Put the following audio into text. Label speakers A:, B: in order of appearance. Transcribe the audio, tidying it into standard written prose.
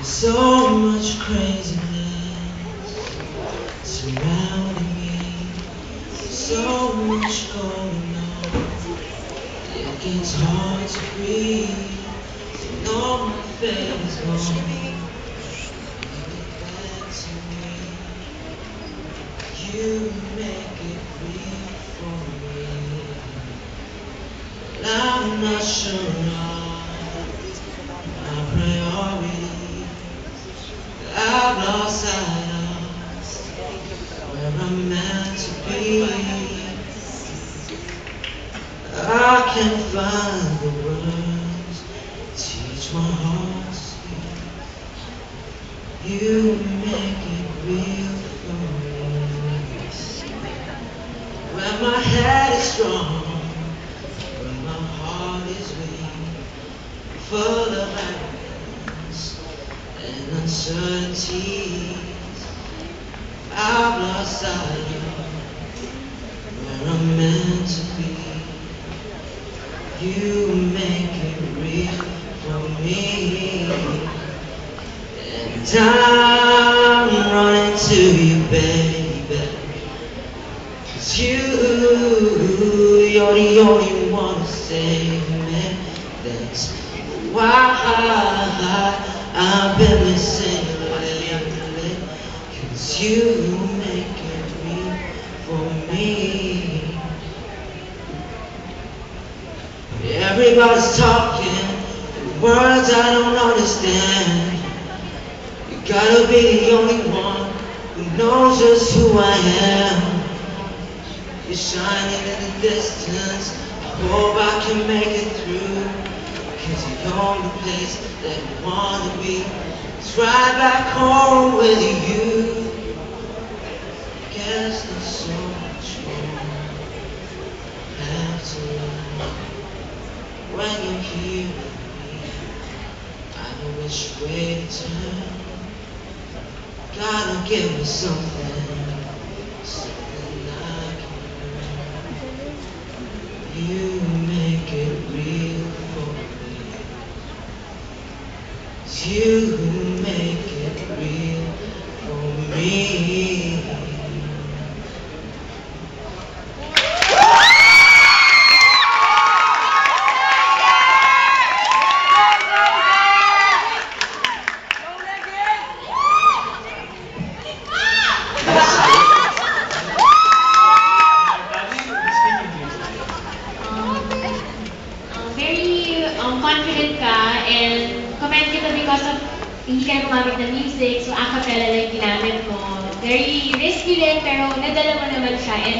A: So much craziness surrounding me, so much going on. It gets hard to breathe, to know my fate is gone. Get back to me, you make it real for me. But I'm not sure of my priorities. I've lost sight of where I'm meant to be. I can't find the words to teach my heart to speak. You make it real for me. When my head is strong, when my heart is weak, full of arrogance and uncertainties, I've lost sight of where I'm meant to be. You make it real for me, and I'm running to you, baby, 'cause you're the only one to save me. That's why I've been missing lately, 'cause you make it real for me. Everybody's talking words I don't understand. You gotta be the only one who knows just who I am. You're shining in the distance, I hope I can make it through, 'cause the only place that I wanna be is right back home with you. Guess there's so much more I have to learn. When you're here with me, I know which way to turn. Gotta give me something, something I can learn. You make it real for me. You make it real for me.
B: Very confident ka, and comment kita because of hindi ka gumamit ng music, so a cappella lang ginamit mo. Very risky din, pero nadala mo naman siya. And